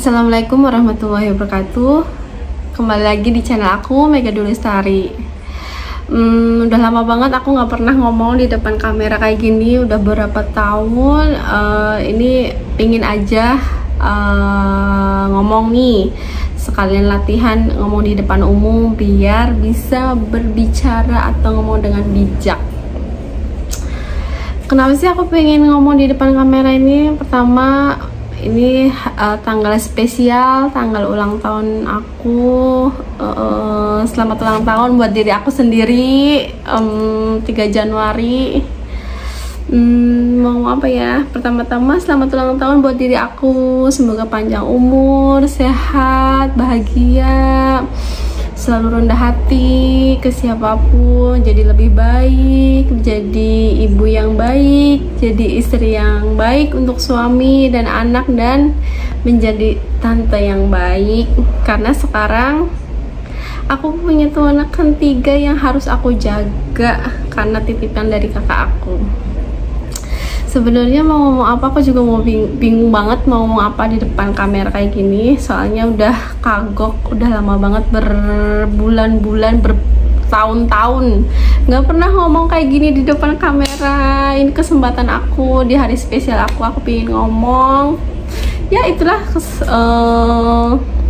Assalamualaikum warahmatullahi wabarakatuh. Kembali lagi di channel aku, Mega Dulestari. Udah lama banget aku nggak pernah ngomong di depan kamera kayak gini. Udah berapa tahun. Ini pingin aja ngomong nih, sekalian latihan ngomong di depan umum biar bisa berbicara atau ngomong dengan bijak. Kenapa sih aku pengen ngomong di depan kamera ini? Pertama, ini tanggal spesial, tanggal ulang tahun aku. Selamat ulang tahun buat diri aku sendiri, 3 Januari. Mau apa ya? Pertama-tama selamat ulang tahun buat diri aku. Semoga panjang umur, sehat, bahagia, selalu rendah hati ke siapapun, jadi lebih baik, jadi ibu yang baik, jadi istri yang baik untuk suami dan anak, dan menjadi tante yang baik. Karena sekarang aku punya keponakan 3 yang harus aku jaga karena titipan dari kakak aku. Sebenarnya mau ngomong apa, aku juga mau bingung banget mau ngomong apa di depan kamera kayak gini. Soalnya udah kagok, udah lama banget, berbulan-bulan, bertahun-tahun nggak pernah ngomong kayak gini di depan kamera. Ini kesempatan aku di hari spesial aku pengen ngomong. Ya itulah,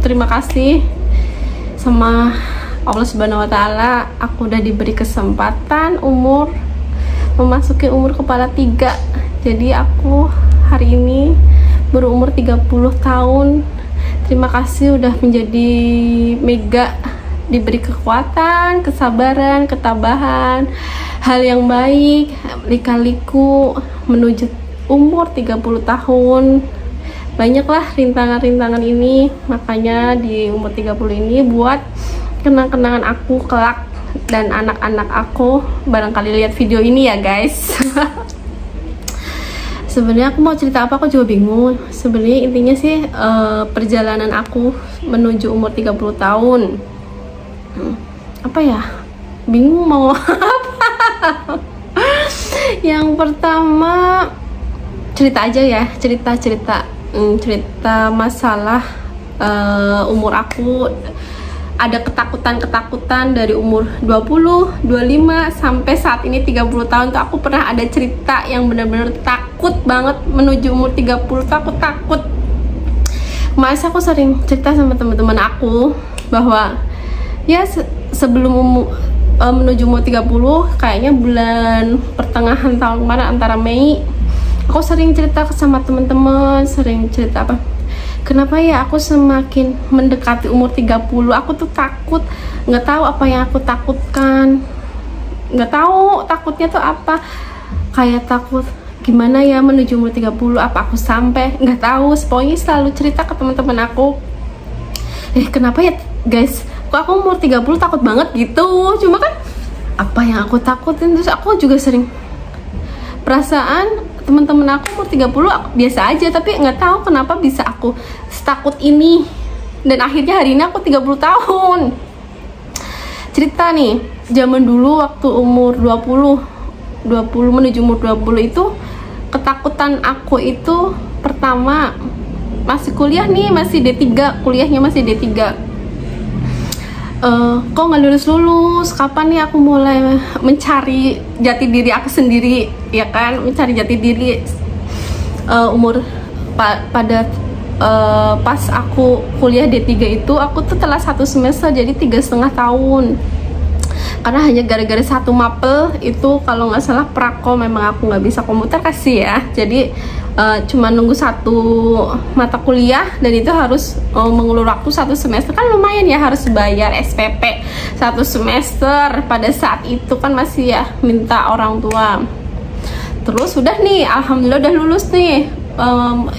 terima kasih sama Allah Subhanahu Wa Taala. Aku udah diberi kesempatan memasuki umur kepala 3. Jadi aku hari ini berumur 30 tahun. Terima kasih udah menjadi Mega, diberi kekuatan, kesabaran, ketabahan, hal yang baik, lika-liku menuju umur 30 tahun. Banyaklah rintangan-rintangan ini, makanya di umur 30 ini buat kenang-kenangan aku kelak dan anak-anak aku. Barangkali lihat video ini ya guys. Sebenarnya aku mau cerita apa, aku juga bingung. Sebenarnya intinya sih perjalanan aku menuju umur 30 tahun. Apa ya? Bingung mau apa. Yang pertama, cerita aja ya, cerita masalah umur aku. Ada ketakutan dari umur 20, 25 sampai saat ini 30 tahun tuh aku pernah ada cerita yang bener-bener takut banget menuju umur 30 tuh takut. Mas, aku sering cerita sama teman-teman aku bahwa ya sebelum menuju umur 30, kayaknya bulan pertengahan tahun kemarin antara Mei, aku sering cerita sama teman-teman, sering cerita kenapa ya aku semakin mendekati umur 30 aku tuh takut, nggak tahu apa yang aku takutkan, nggak tahu takutnya tuh apa. Kayak takut gimana ya menuju umur 30, apa aku sampai, nggak tahu. Pokoknya selalu cerita ke teman-teman aku, kenapa ya guys, kok aku umur 30 takut banget gitu. Cuma kan apa yang aku takutin, terus aku juga sering perasaan teman-teman aku umur 30 aku biasa aja, tapi nggak tahu kenapa bisa aku setakut ini. Dan akhirnya hari ini aku 30 tahun. Cerita nih, zaman dulu waktu umur 20 menuju umur 20 itu, ketakutan aku itu pertama masih kuliah nih, masih D3, kuliahnya masih D3. Kok nggak lulus, kapan nih aku mulai mencari jati diri aku sendiri, ya kan, mencari jati diri. Pas aku kuliah D3 itu, aku tuh telah 1 semester, jadi 3,5 tahun. Karena hanya gara-gara 1 mapel itu, kalau nggak salah prako, memang aku nggak bisa komputer kasih ya, jadi cuma nunggu 1 mata kuliah, dan itu harus mengulur waktu 1 semester. Kan lumayan ya, harus bayar SPP 1 semester. Pada saat itu kan masih ya minta orang tua. Terus udah nih, alhamdulillah udah lulus nih.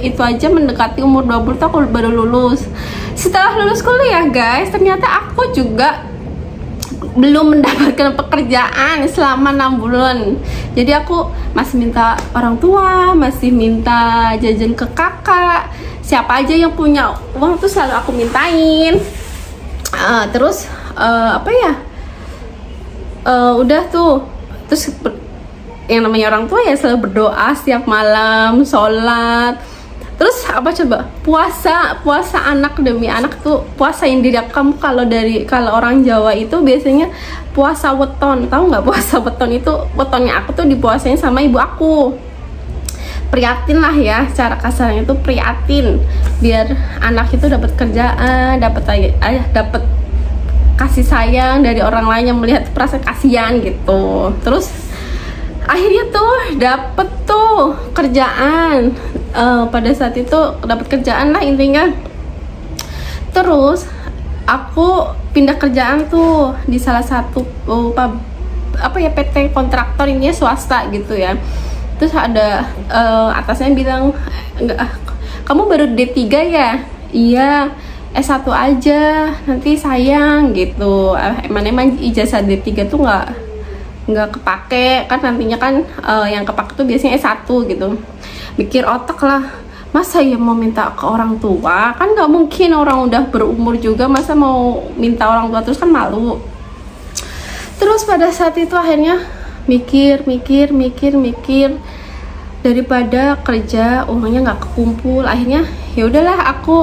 Itu aja mendekati umur 20 tuh aku baru lulus. Setelah lulus kuliah guys, ternyata aku juga belum mendapatkan pekerjaan selama 6 bulan. Jadi aku masih minta orang tua, masih minta jajan ke kakak. Siapa aja yang punya uang tuh selalu aku mintain. Terus udah tuh. Terus yang namanya orang tua ya selalu berdoa setiap malam, sholat. Terus apa coba, puasa anak demi anak tuh, puasa yang diri kamu. Kalau orang Jawa itu biasanya puasa weton, tahu nggak? Puasa weton itu, wetonnya aku tuh dipuasain sama ibu aku. Prihatin lah ya, cara kasarnya itu prihatin, biar anak itu dapat kerjaan, dapat kasih sayang dari orang lain yang melihat perasaan kasihan gitu. Terus akhirnya tuh dapet tuh kerjaan, pada saat itu dapat kerjaan lah intinya. Terus aku pindah kerjaan tuh di salah satu PT kontraktor, ini swasta gitu ya. Terus ada atasnya bilang, enggak, kamu baru D3 ya? Iya, S1 aja nanti sayang gitu. Emang ijazah D3 tuh nggak kepake kan, nantinya kan yang kepake tuh biasanya S1 gitu. Mikir otak lah, masa ya mau minta ke orang tua? Kan nggak mungkin, orang udah berumur juga masa mau minta orang tua terus, kan malu. Terus pada saat itu akhirnya mikir, daripada kerja uangnya nggak kekumpul, akhirnya ya udahlah aku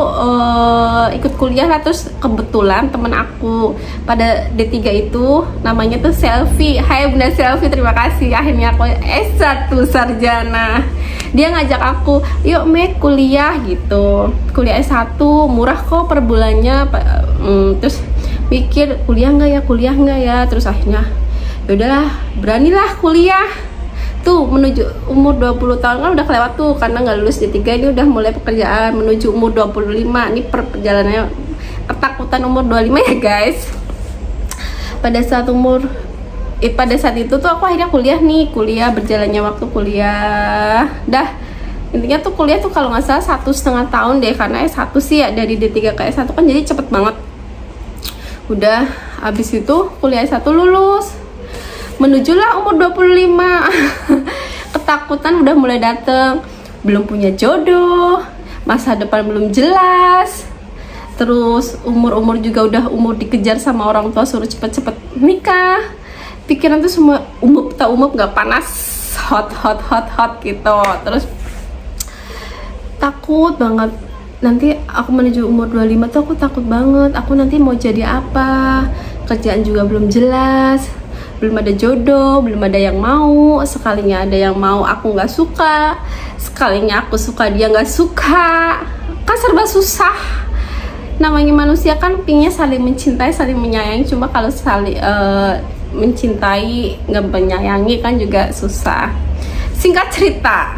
ikut kuliah lah. Terus kebetulan temen aku pada D3 itu namanya tuh Selfie. Hai Bunda Selfie, terima kasih, akhirnya aku S1 sarjana. Dia ngajak aku, yuk Mek kuliah gitu, kuliah S1 murah kok per bulannya. Terus mikir kuliah nggak ya, terus akhirnya ya udahlah, beranilah kuliah. Tuh menuju umur 20 tahun kan udah kelewat tuh, karena nggak lulus D3, ini udah mulai pekerjaan menuju umur 25. Ini perjalanannya ketakutan umur 25 ya guys. Pada saat itu tuh aku akhirnya kuliah berjalannya waktu kuliah. Dah intinya tuh kuliah tuh kalau nggak salah 1,5 tahun deh, karena S1 sih ya, dari D3 ke S1 kan jadi cepet banget. Udah habis itu kuliah S1 lulus, menujulah umur 25. Ketakutan udah mulai dateng, belum punya jodoh, masa depan belum jelas, terus umur juga udah dikejar sama orang tua, suruh cepet-cepet nikah. Pikiran tuh semua umup nggak panas, hot gitu. Terus takut banget, nanti aku menuju umur 25 tuh aku takut banget, aku nanti mau jadi apa, kerjaan juga belum jelas, belum ada jodoh, belum ada yang mau. Sekalinya ada yang mau aku nggak suka, sekalinya aku suka dia nggak suka, kan serba susah. Namanya manusia kan pinginnya saling mencintai, saling menyayangi, cuma kalau saling mencintai nggak menyayangi kan juga susah. Singkat cerita,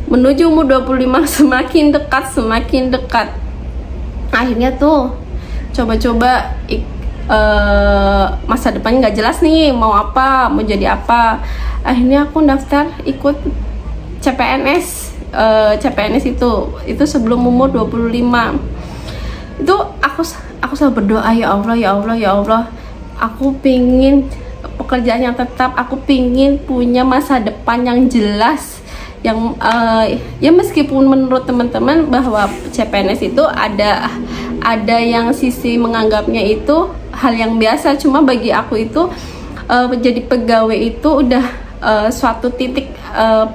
menuju umur 25 semakin dekat. Akhirnya tuh coba-coba, masa depannya nggak jelas nih, mau apa, mau jadi apa. Akhirnya aku daftar ikut CPNS. CPNS itu sebelum umur 25. Itu aku selalu berdoa, ya Allah, aku pingin pekerjaan yang tetap, aku pingin punya masa depan yang jelas, yang ya meskipun menurut teman-teman bahwa CPNS itu ada yang sisi menganggapnya itu hal yang biasa, cuma bagi aku itu menjadi pegawai itu udah suatu titik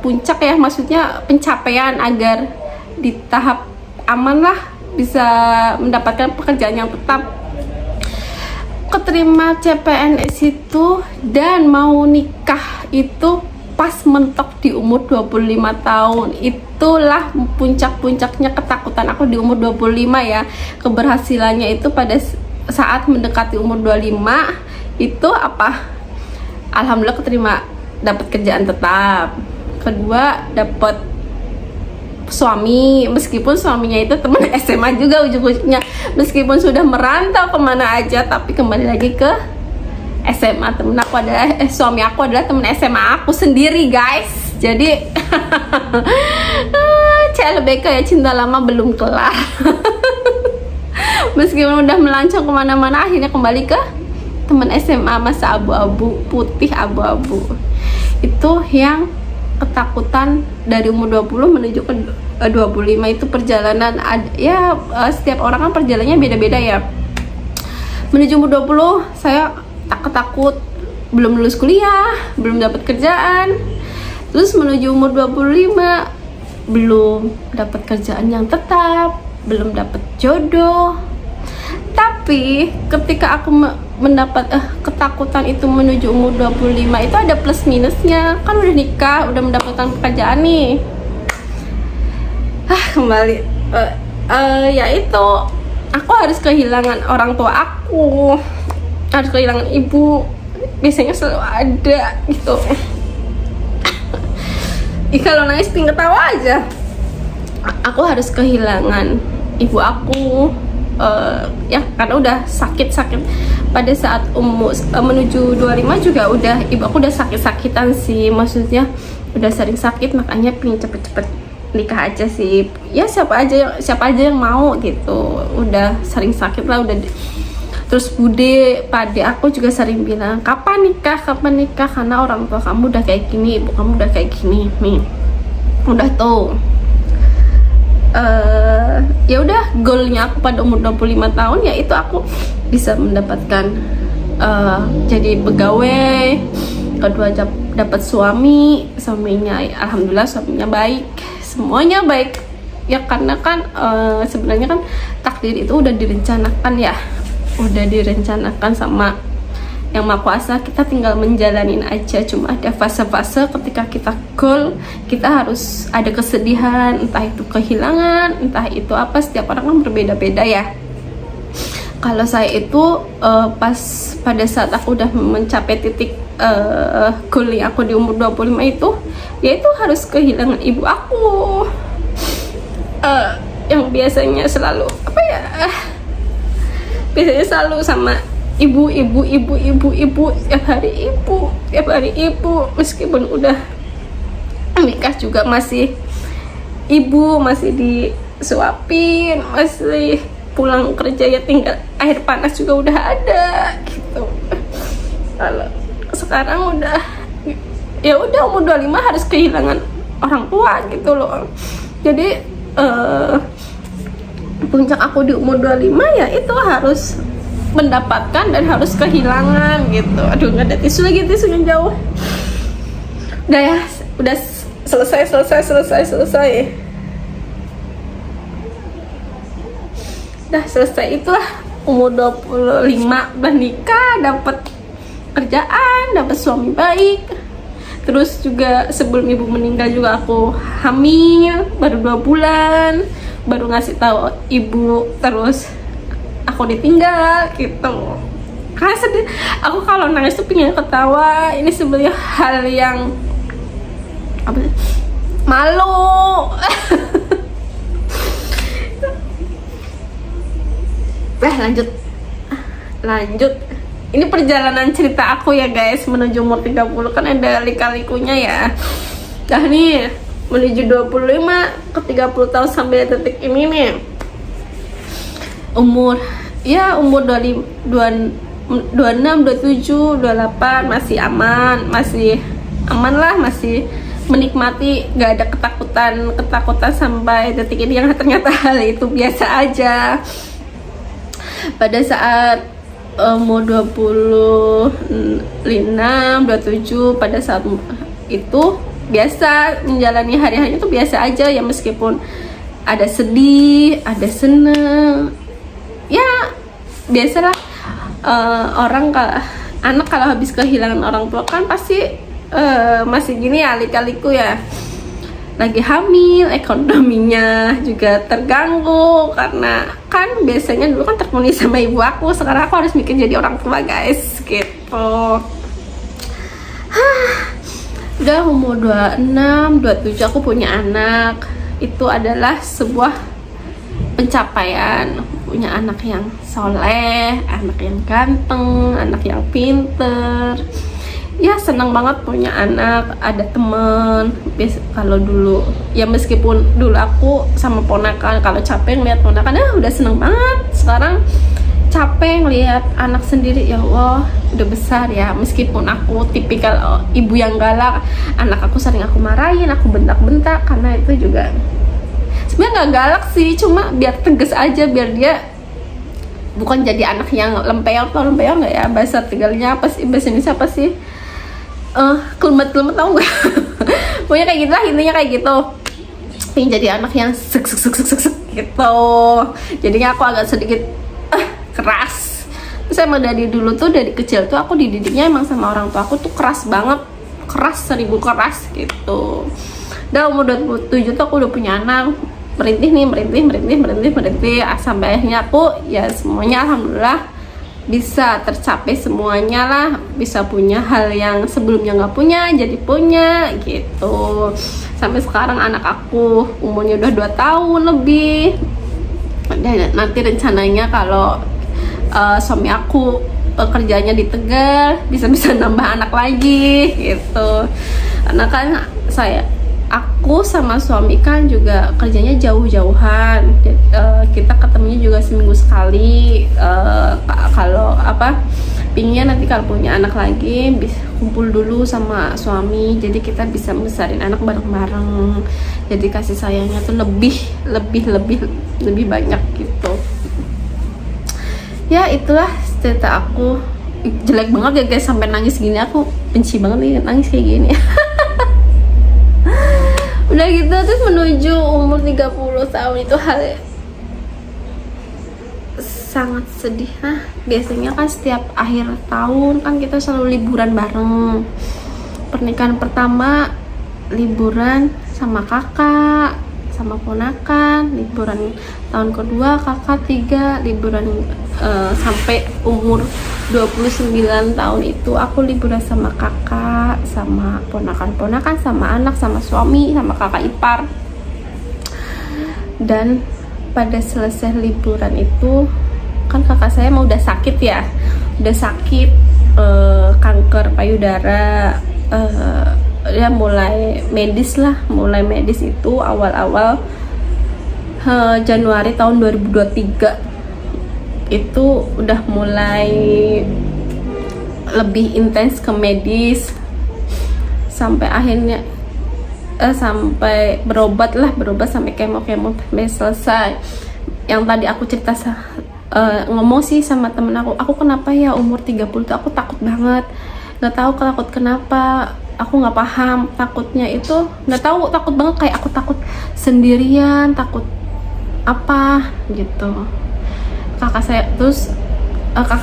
puncak ya, maksudnya pencapaian agar di tahap aman lah, bisa mendapatkan pekerjaan yang tetap. Keterima CPNS itu dan mau nikah itu pas mentok di umur 25 tahun. Itulah puncak-puncaknya ketakutan aku di umur 25 ya. Keberhasilannya itu pada saat mendekati umur 25 itu apa? Alhamdulillah keterima, dapat kerjaan tetap. Kedua, dapat suami, meskipun suaminya itu teman SMA juga ujung-ujungnya, meskipun sudah merantau kemana aja, tapi kembali lagi ke SMA. Temen aku adalah suami aku adalah temen SMA aku sendiri guys. Jadi CLBK ya, cinta lama belum kelar. Meskipun udah melancong kemana-mana, akhirnya kembali ke temen SMA, masa abu-abu, putih abu-abu. Itu yang ketakutan dari umur 20 menuju ke 25. Itu perjalanan ya, setiap orang kan perjalanannya beda-beda ya. Menuju umur 20 saya takut, belum lulus kuliah, belum dapat kerjaan. Terus menuju umur 25 belum dapat kerjaan yang tetap, belum dapat jodoh. Tapi ketika aku mendapat ketakutan itu menuju umur 25 itu ada plus minusnya. Kan udah nikah, udah mendapatkan pekerjaan nih. Kembali ya itu, aku harus kehilangan orang tua aku, harus kehilangan ibu. Biasanya selalu ada gitu. Kalau nangis pingin ketawa aja. Aku harus kehilangan ibu aku, ya karena udah sakit pada saat umur menuju 25 juga udah, ibu aku udah sakit-sakitan sih, maksudnya udah sering sakit, makanya pingin cepet-cepet nikah aja sih. Ya siapa aja yang mau gitu, udah sering sakit lah udah. Terus bude pade aku juga sering bilang, kapan nikah, karena orang tua kamu udah kayak gini, ibu kamu udah kayak gini nih, udah tuh. Ya udah, goalnya aku pada umur 25 tahun yaitu aku bisa mendapatkan jadi pegawai, kedua dapat suaminya alhamdulillah suaminya baik, semuanya baik ya, karena kan sebenarnya kan takdir itu udah direncanakan ya, udah direncanakan sama Yang Maha Kuasa, kita tinggal menjalanin aja. Cuma ada fase-fase ketika kita goal, kita harus ada kesedihan, entah itu kehilangan, entah itu apa, setiap orang kan berbeda-beda ya. Kalau saya itu pas pada saat aku udah mencapai titik goal yang aku di umur 25 itu, yaitu harus kehilangan ibu aku, yang biasanya selalu apa ya, biasanya selalu sama ibu tiap hari ibu, meskipun udah nikah juga masih ibu, masih disuapin, masih pulang kerja ya tinggal air panas juga udah ada gitu. Kalau sekarang udah ya udah umur 25 harus kehilangan orang tua gitu loh. Jadi puncak aku di umur 25 ya itu harus mendapatkan dan harus kehilangan gitu. Aduh, nggak ada tisu lagi, tisunya jauh. Udah ya, udah selesai. Udah selesai, itulah umur 25 udah nikah, dapat kerjaan, dapat suami baik. Terus juga sebelum ibu meninggal juga aku hamil baru 2 bulan, baru ngasih tahu ibu, terus aku ditinggal gitu. Karena sedih, aku kalau nangis tuh pengen ketawa. Ini sebenarnya hal yang apa sih? Malu. Lanjut. Ini perjalanan cerita aku ya guys, menuju umur 30 kan ada lika-likunya ya. Dah nih, menuju 25 ke 30 tahun sampai detik ini nih. Umur 26, 27, 28 masih aman lah, masih menikmati, nggak ada ketakutan sampai detik ini, yang ternyata hal itu biasa aja. Pada saat umur 26, 27, pada saat itu biasa menjalani hari-harinya tuh biasa aja ya, meskipun ada sedih, ada seneng. Ya biasalah, orang anak kalau habis kehilangan orang tua kan pasti masih gini ya, lika-liku ya. Lagi hamil, ekonominya juga terganggu, karena kan biasanya dulu kan terpenuhi sama ibu aku, sekarang aku harus mikir jadi orang tua guys gitu. Udah umur 26, 27 aku punya anak. Itu adalah sebuah pencapaian, punya anak yang soleh, anak yang ganteng, anak yang pinter. Ya senang banget punya anak, ada temen. Kalau dulu ya, meskipun dulu aku sama ponakan, kalau capek ngeliat ponakan udah seneng banget. Sekarang capek ngeliat anak sendiri, ya Allah udah besar ya. Meskipun aku tipikal ibu yang galak, anak aku sering aku marahin, aku bentak-bentak, karena itu juga sebenarnya nggak galak sih, cuma biar tegas aja, biar dia bukan jadi anak yang lempeor. Tau lempeor nggak ya, bahasa Tegalnya apa sih, bahasa Indonesia apa sih, kelemet tau gak? Pokoknya kayak gitu lah, intinya kayak gitu. pengen jadi anak yang sek gitu. Jadinya aku agak sedikit keras. Terus emang dari dulu tuh, dari kecil tuh aku dididiknya emang sama orang tua aku tuh keras banget, keras, 1000 keras gitu. Dan umur 27 tuh aku udah punya anak, merintih sampai akhirnya aku ya semuanya alhamdulillah bisa tercapai semuanya lah, bisa punya hal yang sebelumnya nggak punya jadi punya gitu. Sampai sekarang anak aku umurnya udah 2 tahun lebih. Dan nanti rencananya kalau suami aku kerjanya di Tegal, bisa nambah anak lagi gitu. Karena kan aku sama suami kan juga kerjanya jauh-jauhan. Kita ketemunya juga seminggu sekali. Kalau pinginnya nanti kalau punya anak lagi bisa kumpul dulu sama suami, jadi kita bisa besarin anak bareng-bareng. Jadi kasih sayangnya tuh lebih banyak gitu. Ya itulah cerita aku. Jelek banget ya guys, sampai nangis gini. Aku benci banget nih nangis kayak gini. Udah gitu terus menuju umur 30 tahun itu hal sangat sedih. Nah, biasanya kan setiap akhir tahun kan kita selalu liburan bareng. Pernikahan pertama liburan sama kakak, sama ponakan. Liburan tahun kedua kakak 3 liburan, sampai umur 29 tahun itu aku liburan sama kakak, sama ponakan-ponakan, sama anak, sama suami, sama kakak ipar. Dan pada selesai liburan itu kan kakak saya mau udah sakit ya, udah sakit kanker payudara. Ya mulai medis itu awal-awal Januari tahun 2023 itu udah mulai lebih intens ke medis, sampai akhirnya sampai berobat sampai kemo sampai selesai. Yang tadi aku cerita ngomong sih sama temen aku kenapa ya umur 30 tuh aku takut banget, nggak tahu takut kenapa, aku nggak paham takutnya itu, nggak tahu, takut banget, kayak aku takut sendirian, takut apa gitu. Kakak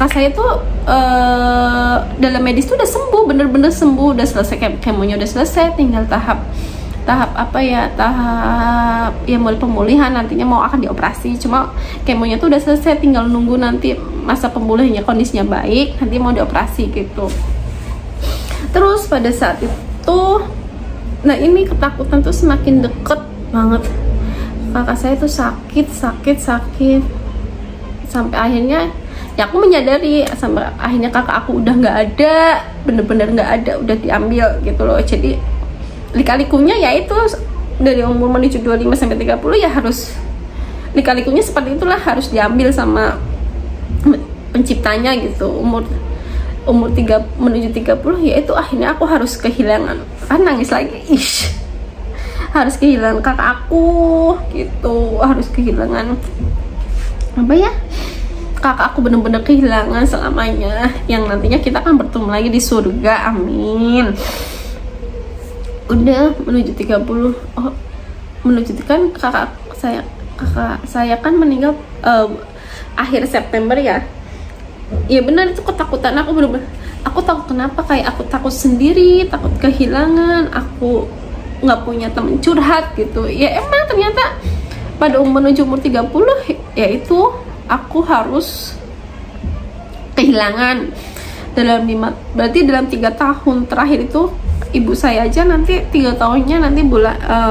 saya tuh dalam medis tuh udah sembuh, bener-bener sembuh, udah selesai kemonya, udah selesai, tinggal tahap mulai pemulihan, nantinya mau akan dioperasi. Cuma kemonya tuh udah selesai, tinggal nunggu nanti masa pemulihannya, kondisinya baik, nanti mau dioperasi gitu. Terus pada saat itu, nah ini ketakutan tuh semakin deket banget. Kakak saya tuh sakit sampai akhirnya ya aku menyadari, sampai akhirnya kakak aku udah nggak ada, bener-bener nggak ada, udah diambil gitu loh. Jadi lika-likunya ya itu dari umur menuju 25 sampai 30 ya harus lika-likunya seperti itulah, harus diambil sama penciptanya gitu. Umur 3 menuju 30 ya itu akhirnya aku harus kehilangan, nangis lagi, harus kehilangan kakak aku gitu, harus kehilangan kakak aku, bener-bener kehilangan selamanya, yang nantinya kita kan bertemu lagi di surga, amin. Udah menuju 30, kan kakak saya kan meninggal akhir September ya. Ya benar, itu ketakutan aku, bener-bener aku takut. Kenapa? Kayak aku takut sendiri, takut kehilangan, aku nggak punya temen curhat gitu. Ya emang ternyata pada menuju umur 30 yaitu aku harus kehilangan berarti dalam 3 tahun terakhir itu. Ibu saya aja nanti 3 tahunnya nanti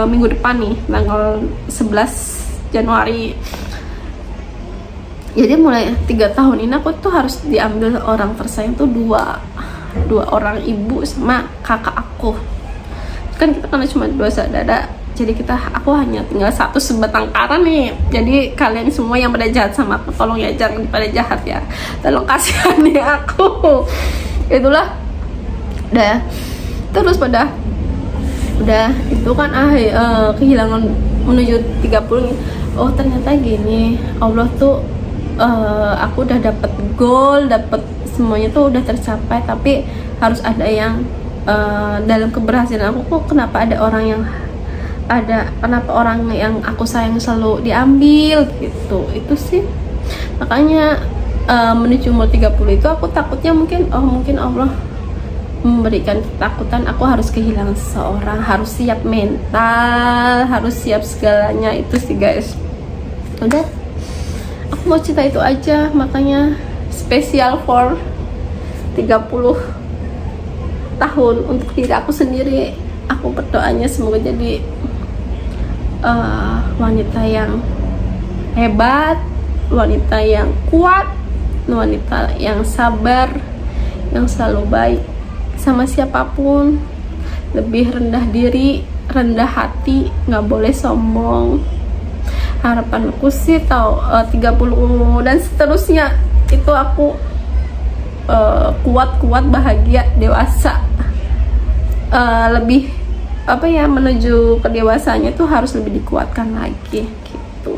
minggu depan nih, tanggal 11 Januari. Jadi mulai 3 tahun ini aku tuh harus diambil orang tersayang tuh dua orang, ibu sama kakak aku. Kan kita karena cuma 2 saudara, jadi aku hanya tinggal 1 sebatang kara nih. Jadi kalian semua yang pada jahat sama aku, tolong ya jangan pada jahat ya, tolong kasihani aku. Itulah udah. Terus udah itu kan kehilangan menuju 30. Oh ternyata gini, Allah tuh aku udah dapet goal, dapet semuanya tuh udah tercapai, tapi harus ada yang dalam keberhasilan aku kok kenapa ada orang yang ada kenapa orang yang aku sayang selalu diambil gitu. Itu sih makanya menuju umur 30 itu aku takutnya mungkin Allah memberikan ketakutan aku harus kehilangan seseorang, harus siap mental, harus siap segalanya. Itu sih guys. Udah, aku mau cerita itu aja, makanya spesial for 30 tahun untuk diri aku sendiri. Aku berdoanya semoga jadi wanita yang hebat, wanita yang kuat, wanita yang sabar, yang selalu baik sama siapapun, lebih rendah diri, rendah hati, nggak boleh sombong. Harapanku sih 30 dan seterusnya itu aku kuat, bahagia, dewasa, lebih apa ya, menuju kedewasanya itu harus lebih dikuatkan lagi gitu.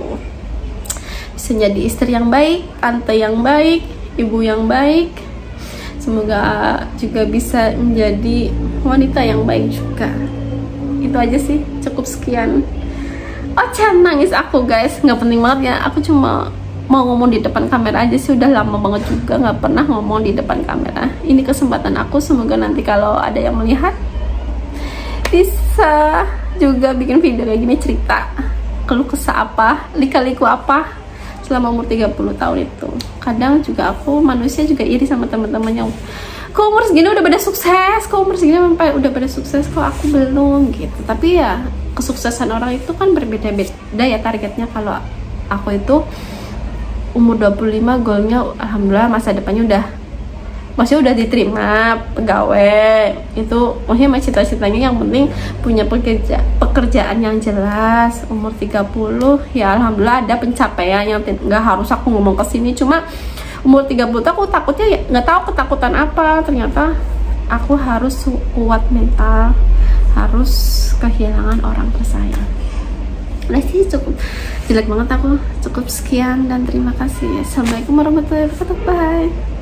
Bisa jadi istri yang baik, tante yang baik, ibu yang baik. Semoga juga bisa menjadi wanita yang baik juga. Itu aja sih, cukup sekian. Oh, jangan nangis aku guys, nggak penting banget ya. Aku cuma mau ngomong di depan kamera aja sih, udah lama banget juga nggak pernah ngomong di depan kamera. Ini kesempatan aku, semoga nanti kalau ada yang melihat bisa juga bikin video kayak gini, cerita keluh kesah apa, lika-liku apa selama umur 30 tahun itu. Kadang juga aku manusia juga iri sama teman-temannya, kok umur segini udah pada sukses, kok umur segini sampai udah pada sukses, kok aku belum gitu. Tapi ya kesuksesan orang itu kan berbeda-beda ya targetnya. Kalau aku itu umur 25 goalnya alhamdulillah masa depannya udah diterima pegawai. Itu maksudnya cita-citanya yang penting punya pekerjaan yang jelas. Umur 30 ya alhamdulillah ada pencapaiannya, nggak harus aku ngomong kesini. Cuma umur 30 aku takutnya ya nggak tahu ketakutan apa, ternyata aku harus kuat mental, harus kehilangan orang tersayang. Nah sih cukup jelek banget aku, cukup sekian dan terima kasih. Assalamualaikum warahmatullahi wabarakatuh. Bye.